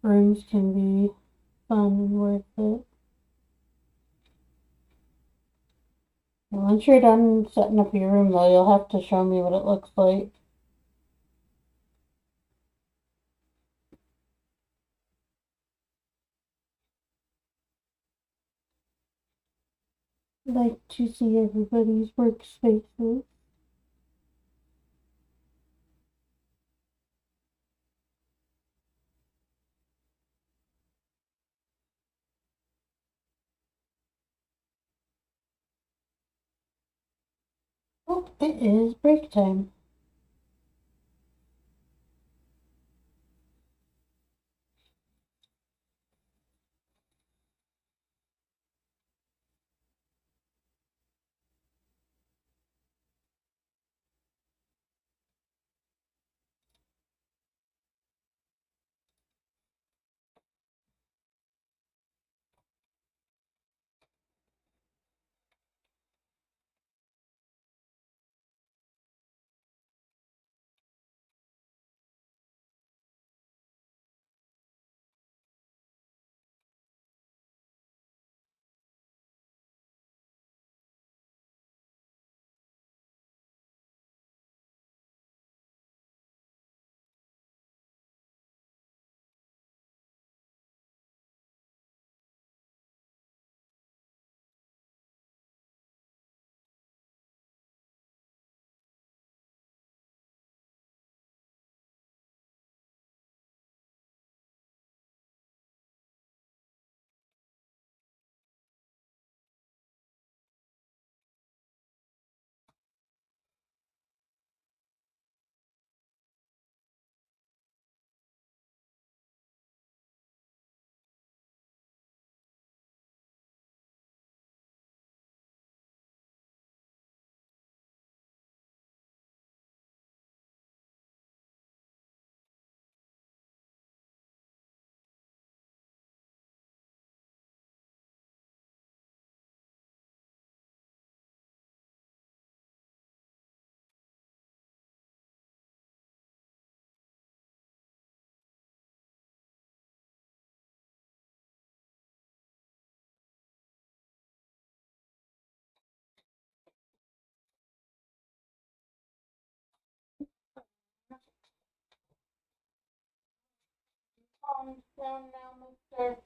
rooms can be fun and worth it. Once you're done setting up your room, though, you'll have to show me what it looks like. I like to see everybody's workspaces. Oh, it is break time. Calm down now, mister.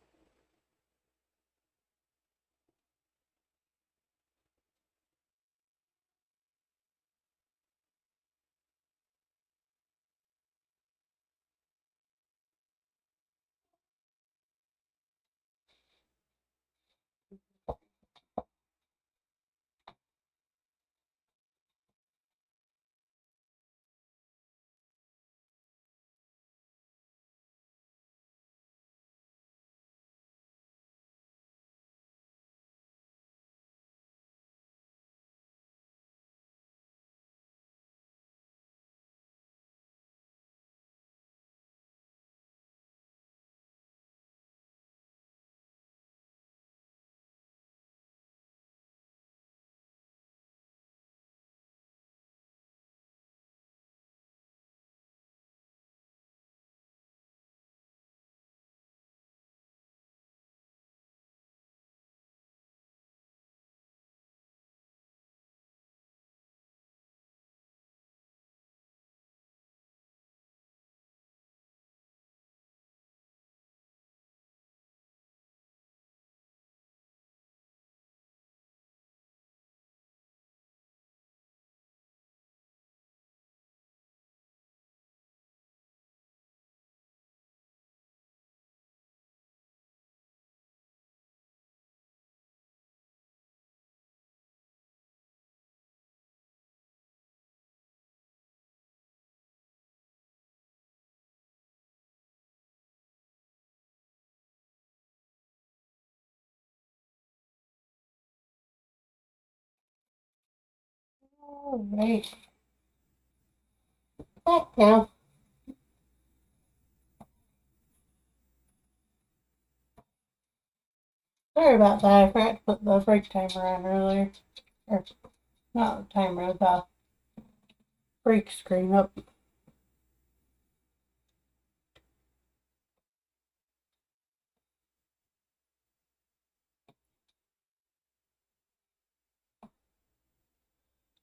All right. Back now. Sorry about that. I forgot to put the break timer on earlier. Or, not the timer, the break screen up.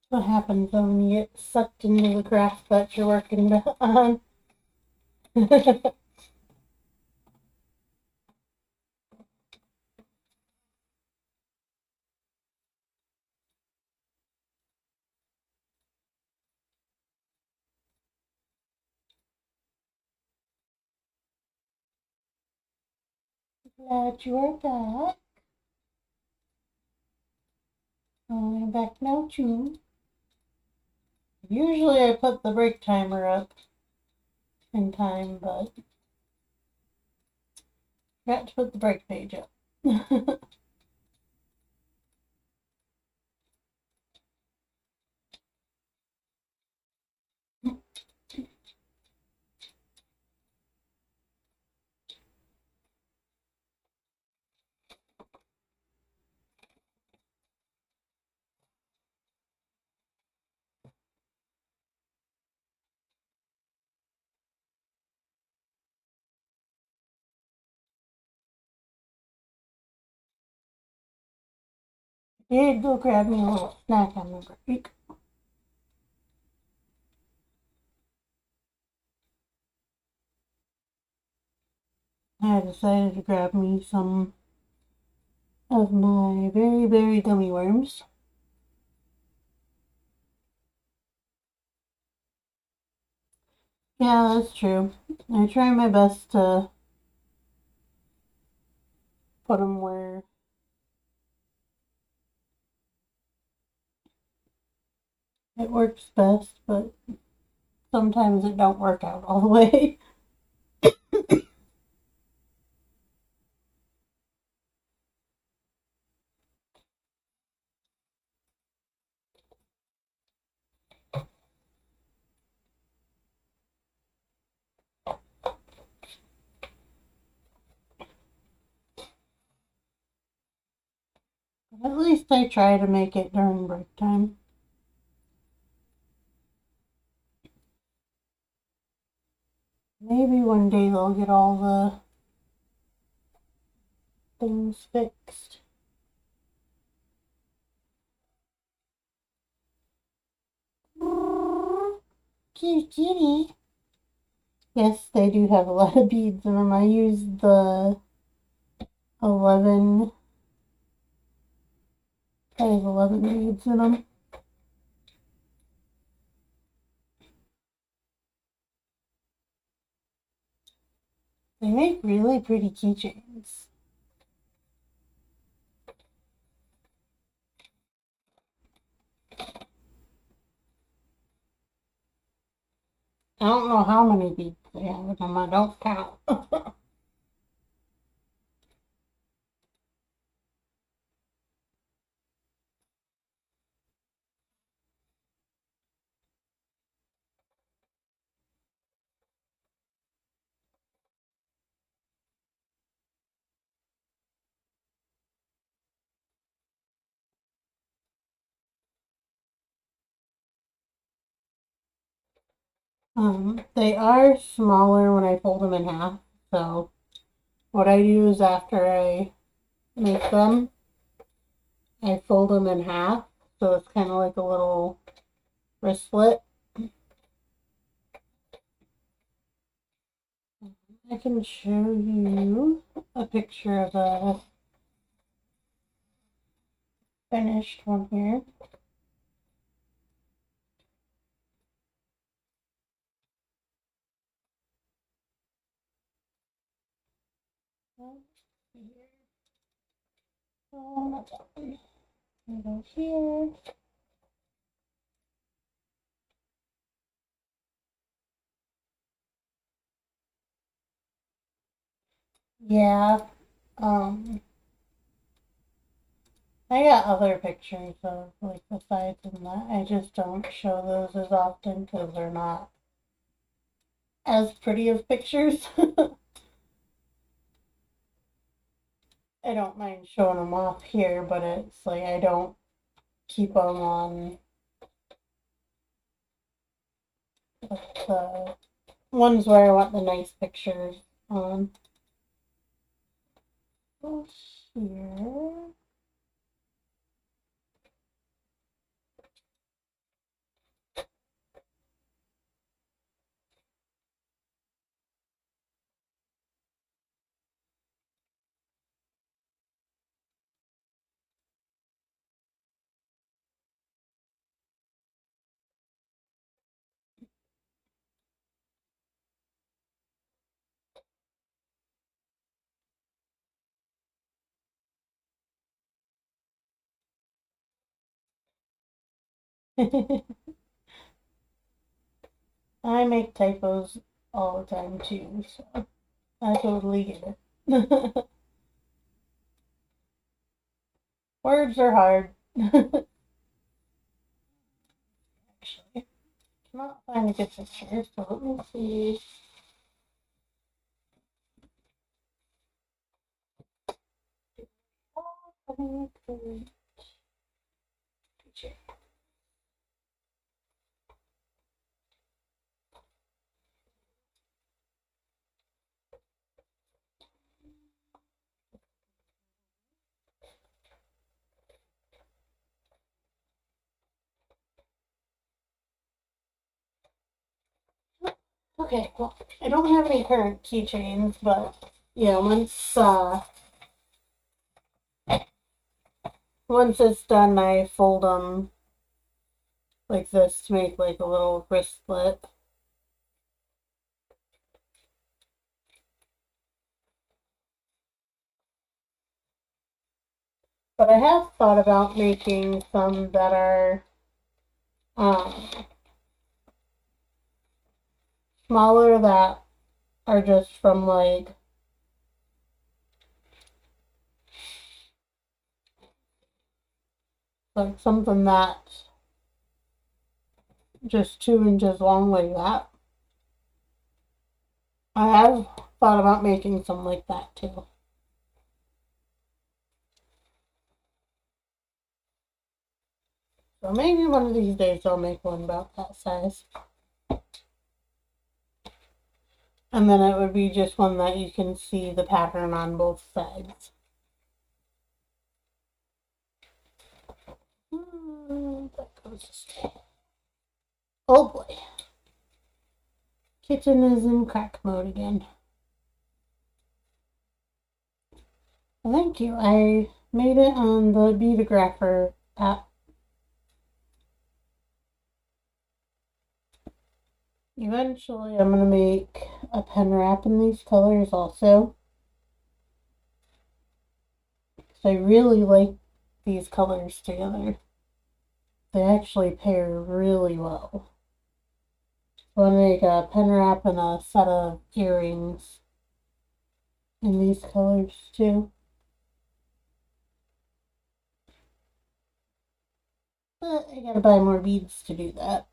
What happens when you get sucked into the craft that you're working on. Glad you are back. I'm back now too. Usually I put the break timer up in time, but forgot to put the break page up. Did go grab me a little snack on the break. I decided to grab me some of my very, very gummy worms. Yeah, that's true. I try my best to put them where it works best, but sometimes it don't work out all the way. At least I try to make it during break time. Maybe one day they'll get all the things fixed. Cute kitty. Yes, they do have a lot of beads in them. I used the 11. I have 11 beads in them. They make really pretty keychains. I don't know how many beads they have in them. I don't count. They are smaller when I fold them in half. So what I do is after I make them, I fold them in half. So it's kind of like a little wristlet. I can show you a picture of a finished one here. Go here. Yeah. I got other pictures of like the sides and that. I just don't show those as often because they're not as pretty as pictures. I don't mind showing them off here, but it's like I don't keep them on the ones where I want the nice pictures on. Here. I make typos all the time too, so I totally get it. Words are hard. Actually, cannot find a good picture, so let me see. Okay, well, I don't have any current keychains, but yeah, once it's done, I fold them like this to make like a little wristlet. But I have thought about making some that are um, smaller that are just from like something that's just 2 inches long like that. I have thought about making some like that too. So maybe one of these days I'll make one about that size. And then it would be just one that you can see the pattern on both sides. That goes this way. Oh boy. Kitchen is in crack mode again. Thank you. I made it on the Beadographer app. Eventually, I'm going to make a pen wrap in these colors also. So I really like these colors together. They actually pair really well. So I'm going to make a pen wrap and a set of earrings in these colors too. But I gotta buy more beads to do that.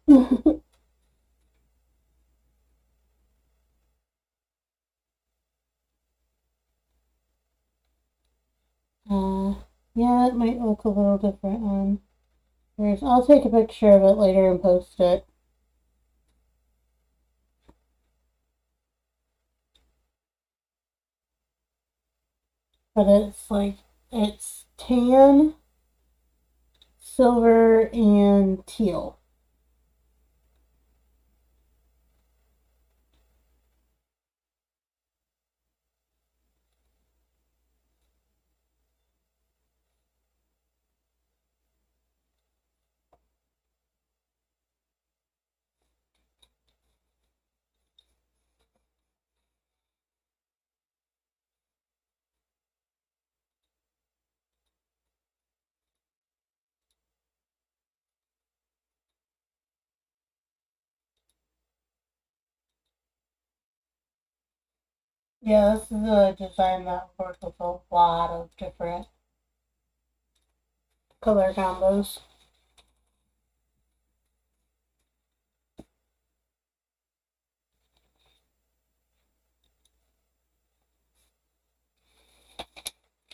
uh, yeah, it might look a little different on yours. I'll take a picture of it later and post it. But it's tan, silver, and teal. Yeah, this is a design that works with a lot of different color combos.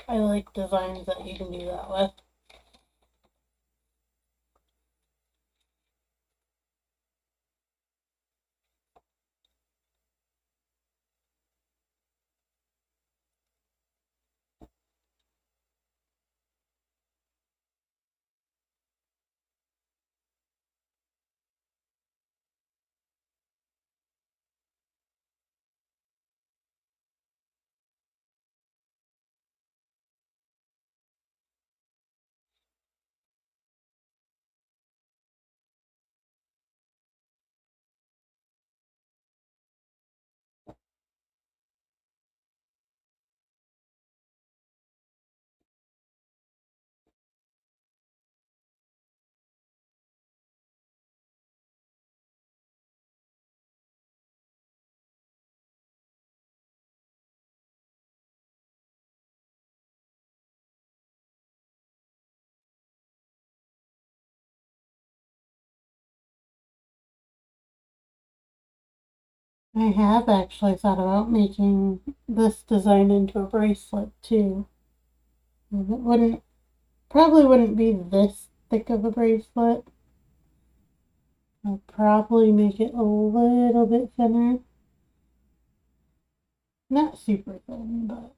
I like designs that you can do that with. I have actually thought about making this design into a bracelet too. And it probably wouldn't be this thick of a bracelet. I'll probably make it a little bit thinner. Not super thin, but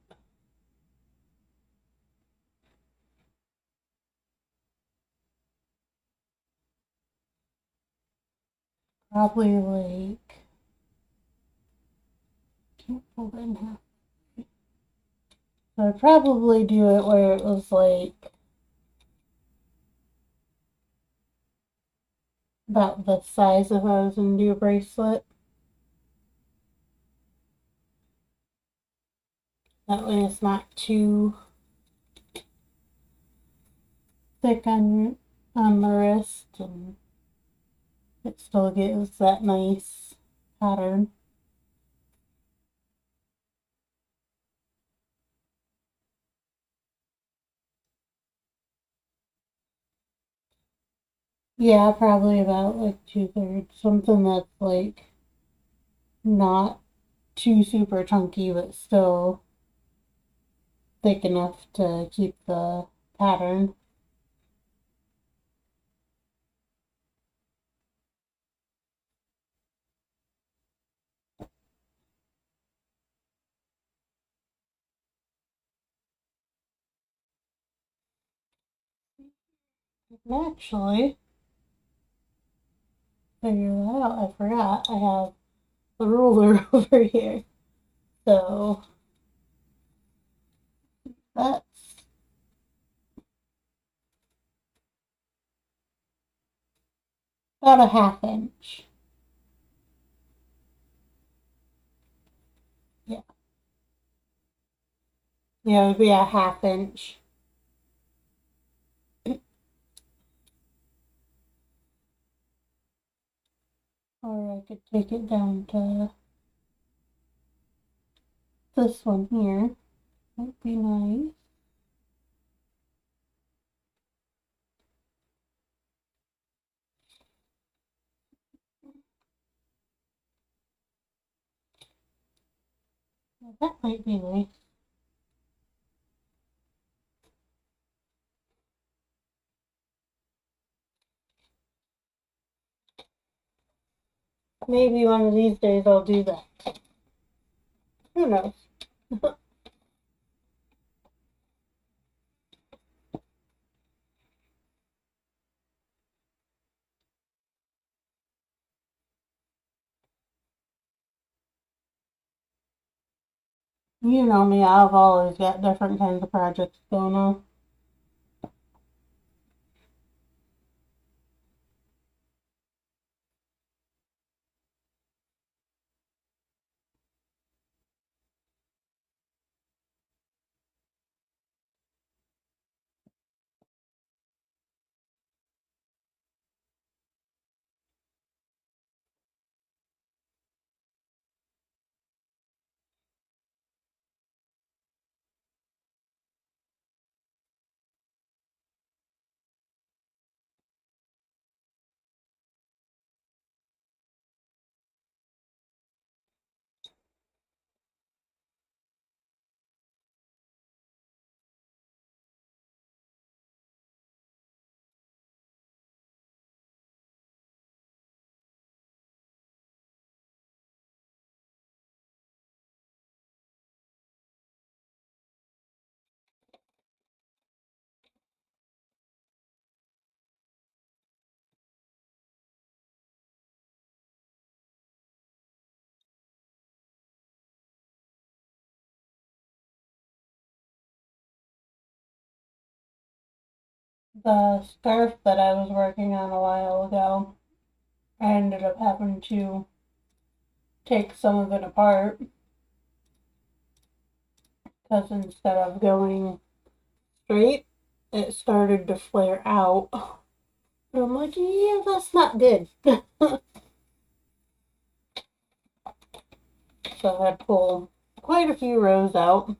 probably like, can't fold it in half. So I'd probably do it where it was like about the size if I was going to do a bracelet. That way it's not too thick on the wrist, and it still gives that nice pattern. Yeah, probably about like 2/3. Something that's like not too super chunky, but still thick enough to keep the pattern. Actually, figure that out. I forgot I have the ruler over here. So that's about a 1/2 inch. Yeah. Yeah, it would be a 1/2 inch. Or I could take it down to this one here. That'd be nice. That might be nice. Maybe one of these days I'll do that. Who knows? You know me, I've always got different kinds of projects going on. The scarf that I was working on a while ago, I ended up having to take some of it apart because instead of going straight, it started to flare out. And I'm like, yeah, that's not good. So I had to pull quite a few rows out.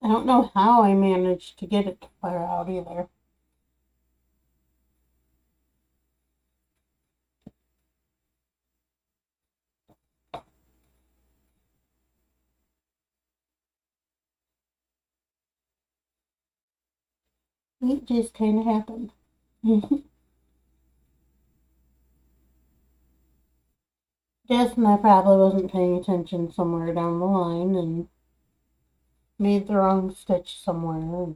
I don't know how I managed to get it to flare out either. It just kind of happened. Guessing I probably wasn't paying attention somewhere down the line and made the wrong stitch somewhere.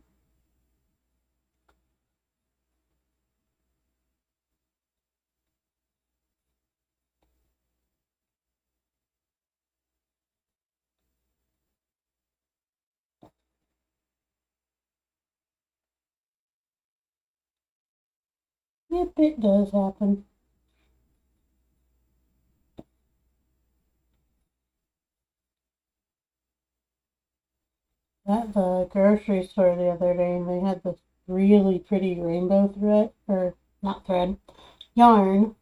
Yep, it does happen. At the grocery store the other day, and they had this really pretty rainbow thread, or not thread, yarn,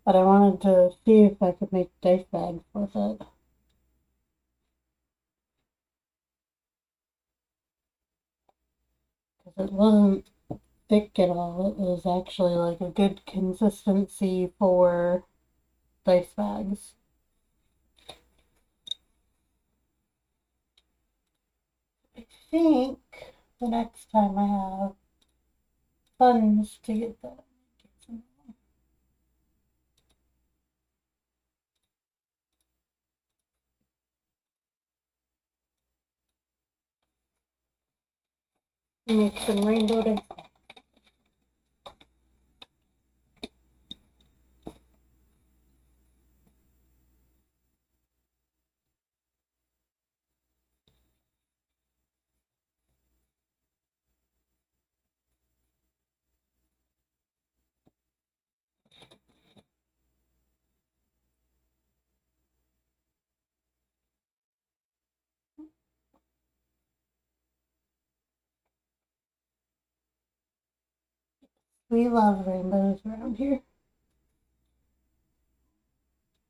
but I wanted to see if I could make dice bags with it. Because it wasn't thick at all. It was actually like a good consistency for dice bags. I think the next time I have funds to get that. Make some rainbow dice. We love rainbows around here.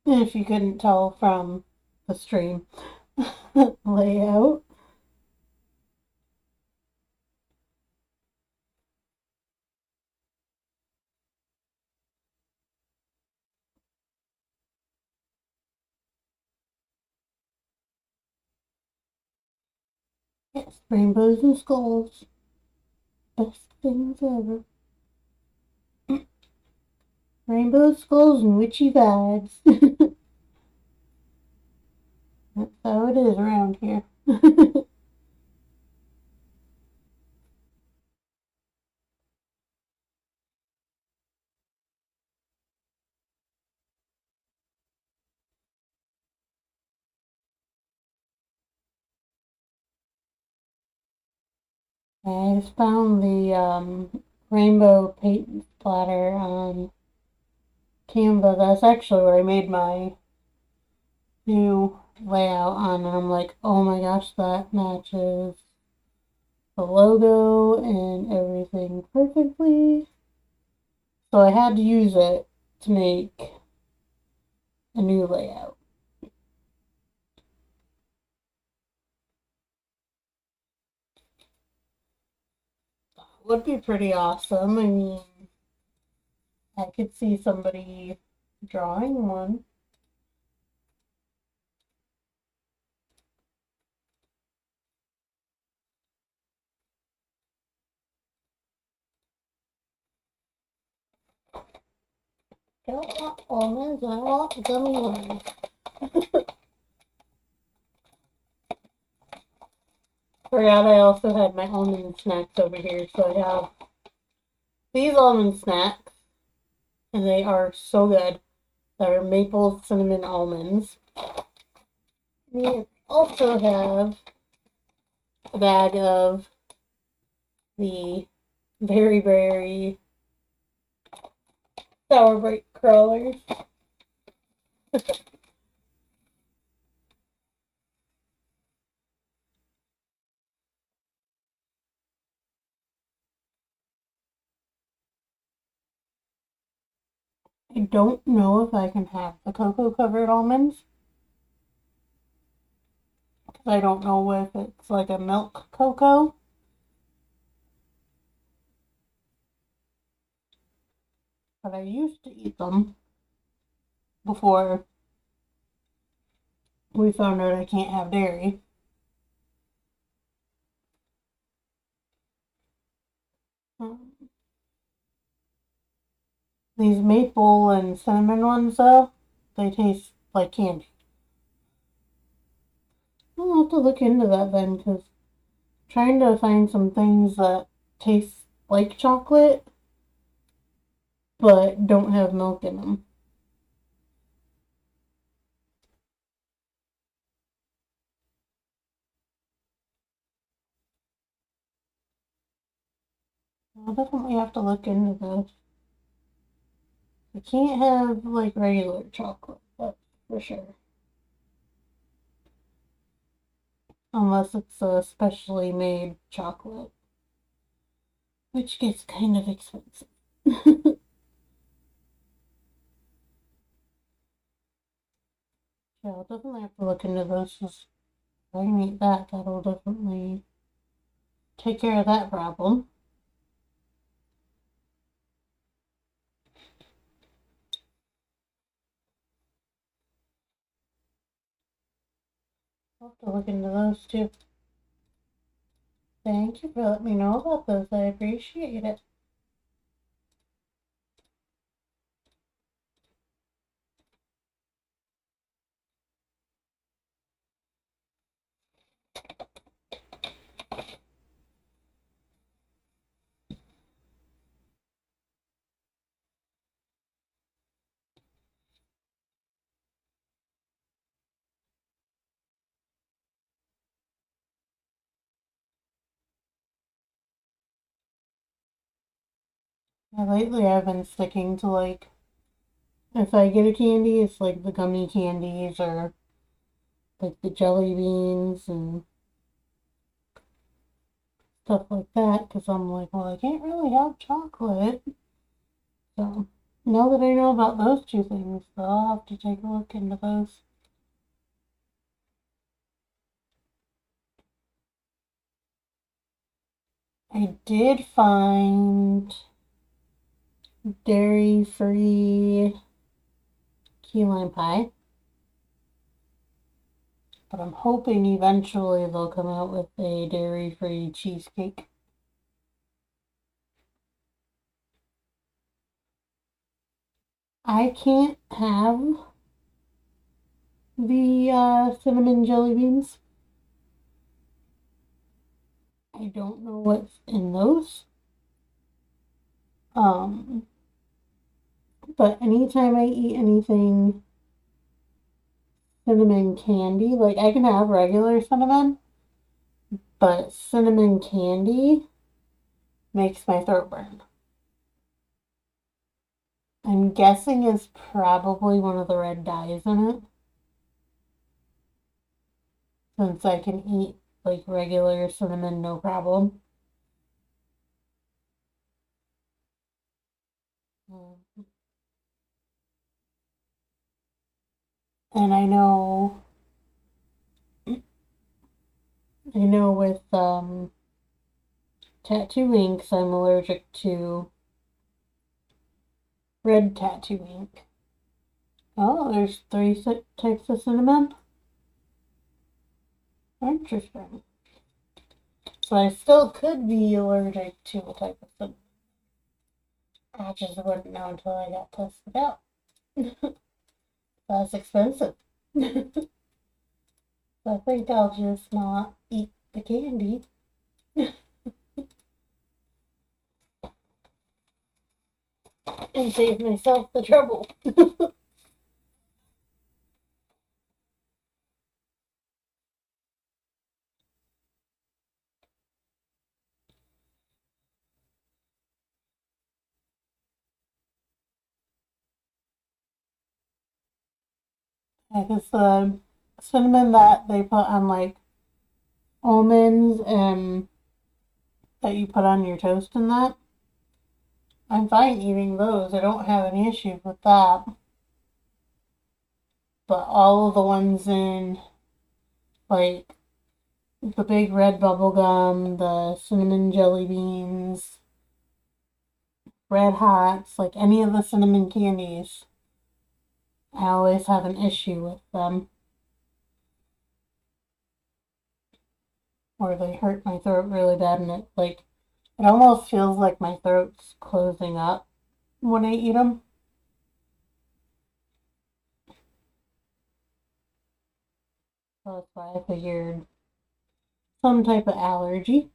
If you couldn't tell from the stream layout. Yes, rainbows and skulls. Best things ever. Rainbows, skulls, and witchy vibes. That's how it is around here. I just found the rainbow paint splatter on Canva. That's actually what I made my new layout on, and I'm like, oh my gosh, that matches the logo and everything perfectly. So I had to use it to make a new layout. Would be pretty awesome. I mean, I could see somebody drawing one. I don't want almonds, I want gummy worms. Forgot I also had my almond snacks over here, so I have these almond snacks, and they are so good. They're maple cinnamon almonds. We also have a bag of the very, very sour bright crawlers. I don't know if I can have the cocoa covered almonds. I don't know if it's like a milk cocoa. But I used to eat them before we found out I can't have dairy. These maple and cinnamon ones, though, they taste like candy. I'll have to look into that then, because trying to find some things that taste like chocolate but don't have milk in them. I'll definitely have to look into this. I can't have like regular chocolate, that's for sure. Unless it's a specially made chocolate, which gets kind of expensive. Yeah, I'll definitely have to look into those. If I can eat that, that'll definitely take care of that problem. I'll have to look into those too. Thank you for letting me know about those. I appreciate it. Yeah, lately I've been sticking to like, if I get a candy, it's like the gummy candies or like the jelly beans and stuff like that, because I'm like, well, I can't really have chocolate. So now that I know about those two things, I'll have to take a look into those. I did find dairy-free key lime pie, but I'm hoping eventually they'll come out with a dairy-free cheesecake. I can't have the cinnamon jelly beans. I don't know what's in those. Um, but anytime I eat anything cinnamon candy, like I can have regular cinnamon, but cinnamon candy makes my throat burn. I'm guessing it's probably one of the red dyes in it, since I can eat like regular cinnamon no problem. And I know with tattoo inks, I'm allergic to red tattoo ink. Oh, there's three types of cinnamon. Interesting. So I still could be allergic to a type of cinnamon. I just wouldn't know until I got tested out. That's expensive. So I think I'll just not eat the candy and save myself the trouble. Because the cinnamon that they put on like almonds and that you put on your toast and that, I'm fine eating those. I don't have any issues with that. But all of the ones in like the big red bubble gum, the cinnamon jelly beans, red hots, like any of the cinnamon candies. I always have an issue with them. Or they hurt my throat really bad and it almost feels like my throat's closing up when I eat them. So that's why I figured some type of allergy.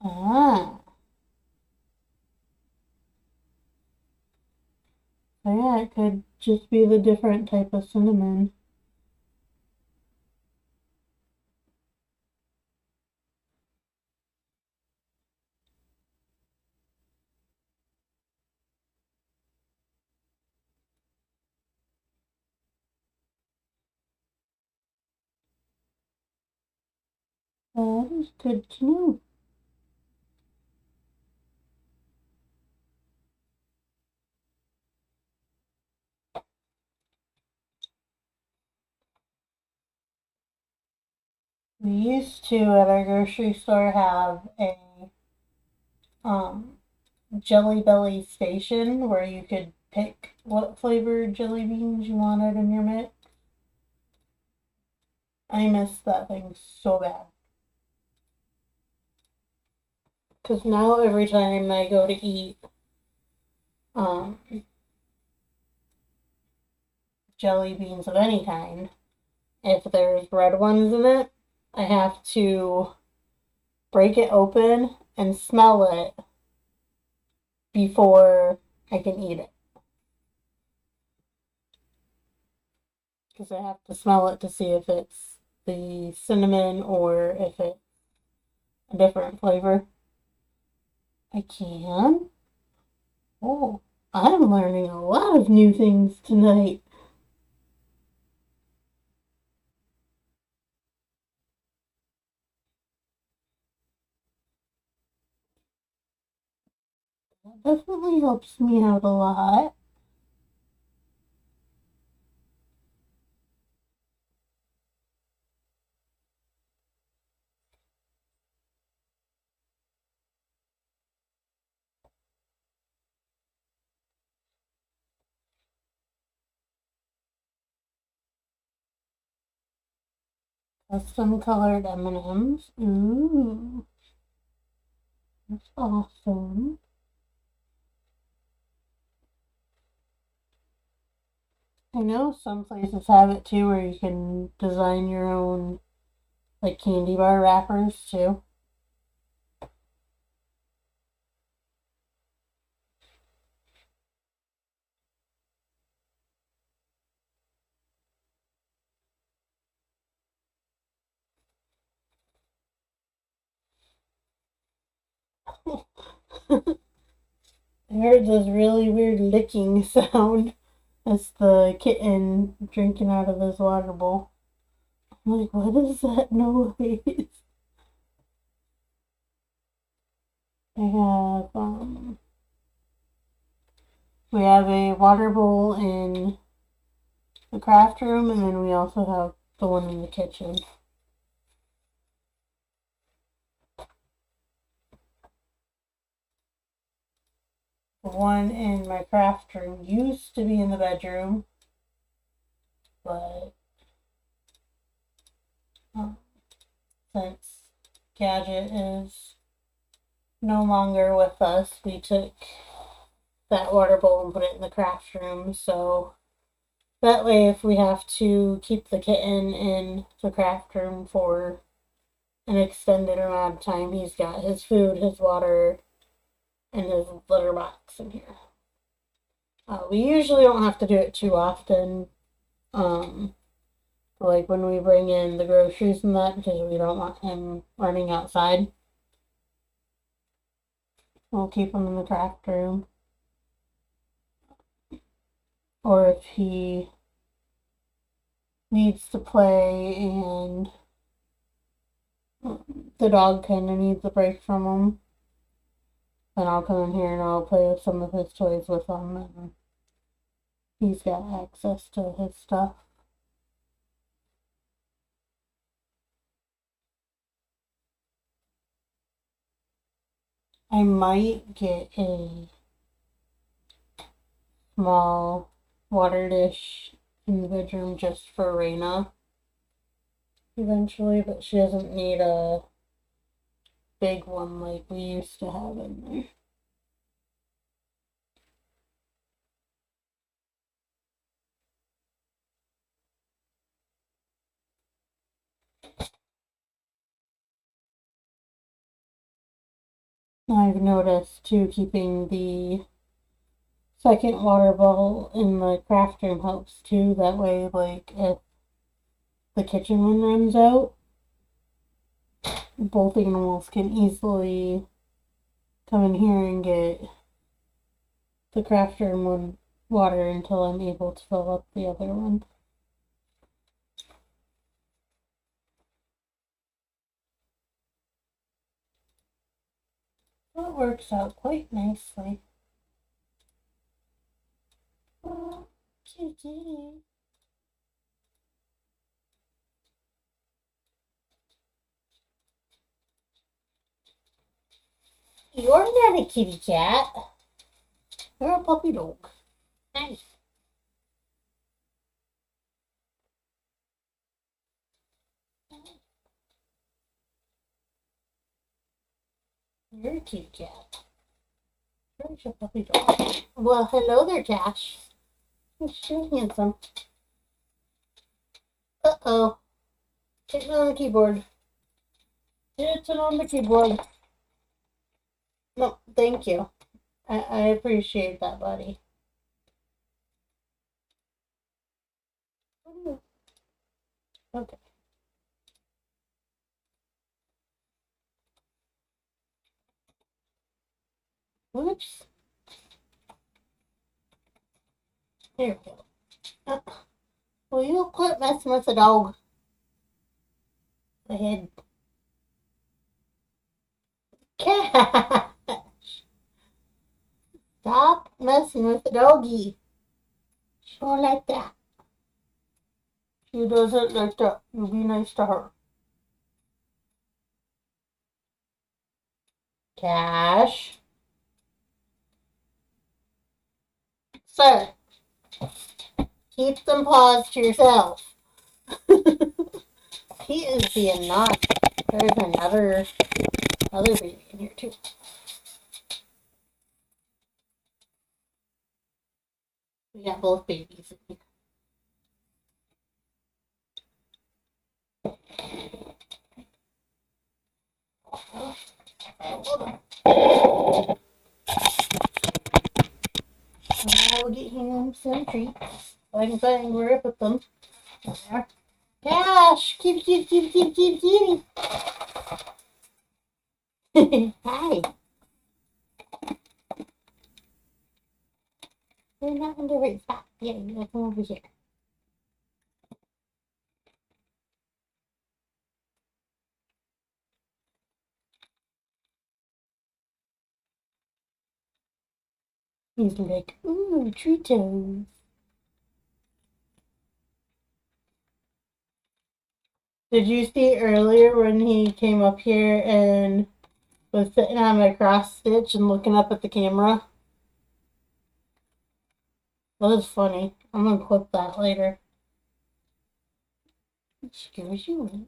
Ah, so yeah, it could just be the different type of cinnamon. That is good to know. We used to at our grocery store have a um, Jelly Belly station where you could pick what flavored jelly beans you wanted in your mix. I miss that thing so bad. Because now every time I go to eat um, jelly beans of any kind, if there's red ones in it, I have to break it open and smell it before I can eat it. Because I have to smell it to see if it's the cinnamon or if it's a different flavor. I can. Oh, I'm learning a lot of new things tonight. That definitely helps me out a lot. Custom colored M&Ms. Ooh, that's awesome. I know some places have it too where you can design your own like candy bar wrappers too. I heard this really weird licking sound. It's the kitten drinking out of his water bowl. I'm like, what is that noise? I have we have a water bowl in the craft room and then we also have the one in the kitchen. The one in my craft room used to be in the bedroom, but um, since Gadget is no longer with us, we took that water bowl and put it in the craft room. So that way, if we have to keep the kitten in the craft room for an extended amount of time, he's got his food, his water, and his litter box in here. We usually don't have to do it too often. Like when we bring in the groceries and that, because we don't want him running outside. We'll keep him in the craft room. Or if he needs to play and the dog kind of needs a break from him, then I'll come in here and I'll play with some of his toys with him. And He's got access to his stuff. I might get a small water dish in the bedroom just for Raina eventually, but she doesn't need a big one like we used to have in there. I've noticed too, keeping the second water bottle in the craft room helps too. That way, like, if the kitchen one runs out, both animals can easily come in here and get the craft room one water until I'm able to fill up the other one. That works out quite nicely. Oh, kitty. You're not a kitty cat. You're a puppy dog. Nice. You're a kitty cat. You're a puppy dog. Well, hello there, Cash. You're so handsome. Uh-oh. Hitting on the keyboard. Hitting on the keyboard. No, thank you. I appreciate that, buddy. Okay. Whoops. There we go. Will you quit messing with the dog? Go ahead. Cat! Stop messing with the doggy. She don't like that. She doesn't like that. You be nice to her. Cash. Sir, keep them paws to yourself. He is being naughty. There's another baby in here too. We got both babies in here. I'll get him some treats. I can find where I put them. There. Cash! Kitty, kitty, kitty, kitty, kitty, kitty. Hi. You're not in the right spot. Yeah, you gotta come over here. He's like, ooh, Cheetos. Did you see earlier when he came up here and was sitting on my cross stitch and looking up at the camera? That was funny. I'm gonna clip that later. It scares you.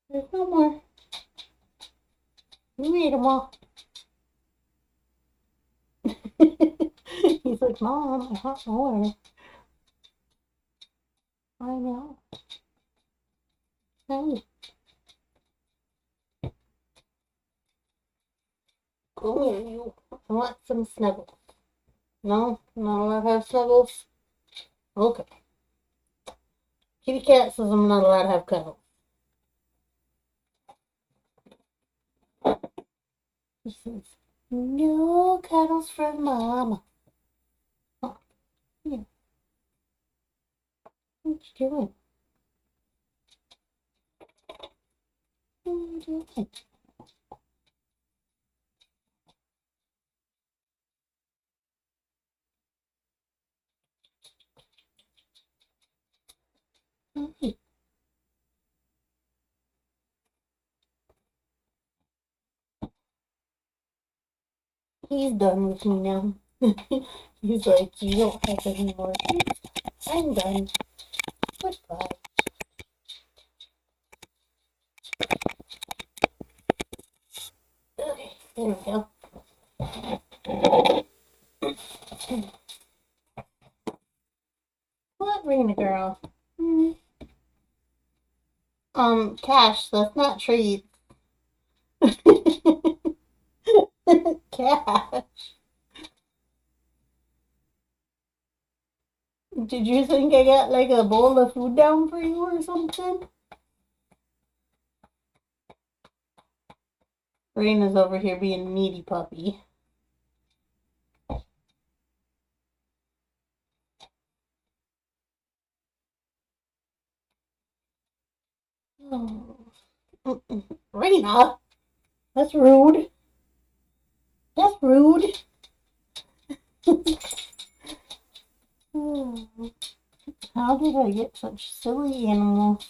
There's no more. You ate them all. He's like, Mom, I want more. I know. Hey. Oh, you. I want some snuggles. No? Not allowed to have snuggles? Okay. Kitty cat says I'm not allowed to have cuddles. He says, no cuddles from Mama. Oh, yeah. What you doing? He's done with me now. He's like, you don't have any more. I'm done. Goodbye. Okay, there we go. What, Rena girl? Cash, that's not treats. Cash. Did you think I got like a bowl of food down for you or something? Rena's over here being a needy puppy. Oh. Rena, that's rude. That's rude. How did I get such silly animals?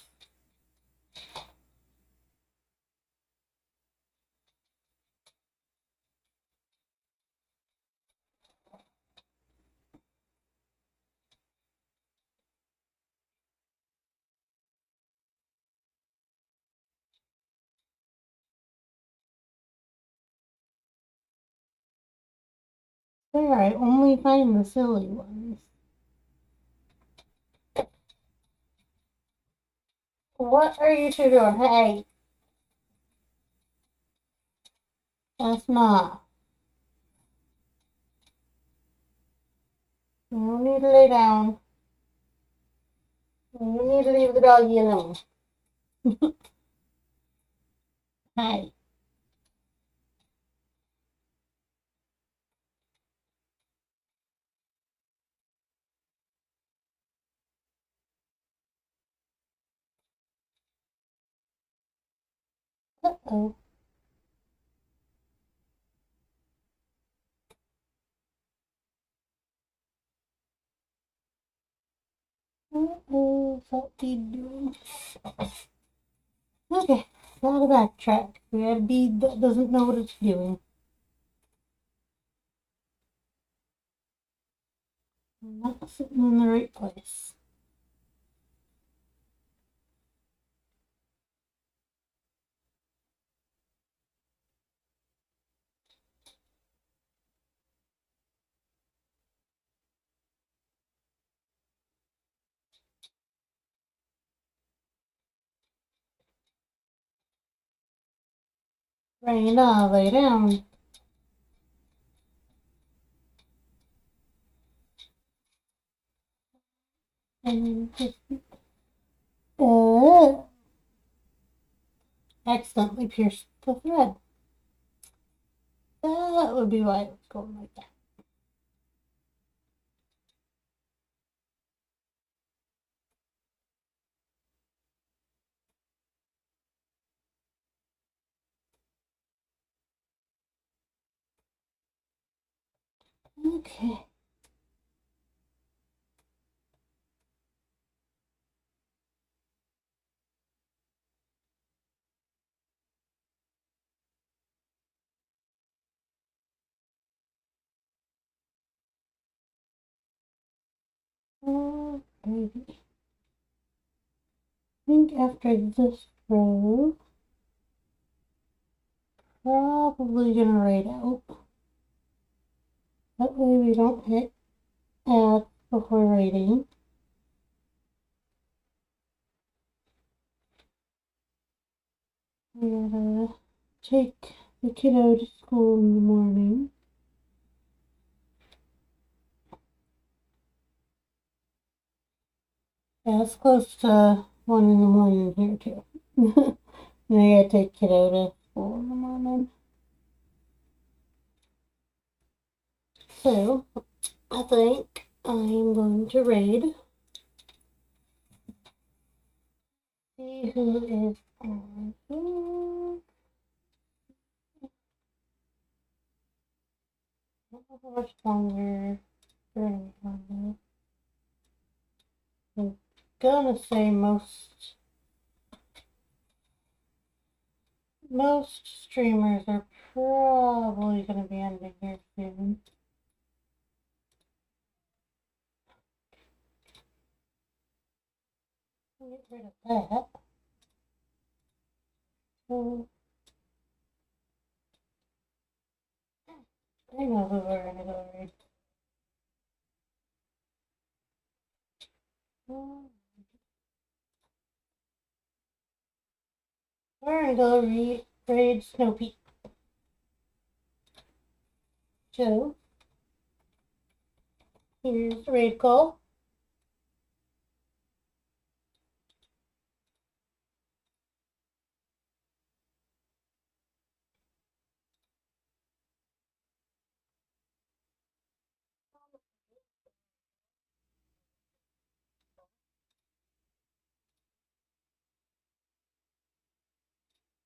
There, I only find the silly ones. What are you two doing? Hey, that's not. You need to lay down. You need to leave the doggy alone. Hey. Uh-oh. Uh-oh, what's he doing? Okay, gotta backtrack. We have a bead that doesn't know what it's doing. I'm not sitting in the right place. Raina, lay down. And just accidentally pierced the thread. That would be why it was going like that. Okay. Baby. I think after this row, probably gonna write out. That way we don't hit add before writing. We gotta take the kiddo to school in the morning. Yeah, it's close to 1 in the morning here too. And I gotta take kiddo to school in the morning. So, I think I'm going to read. See who is How much longer? I'm gonna say most streamers are probably gonna be ending here soon. Get rid of that. So I know who we're gonna go read. We're gonna go raid Snow Peak. So here's the raid call.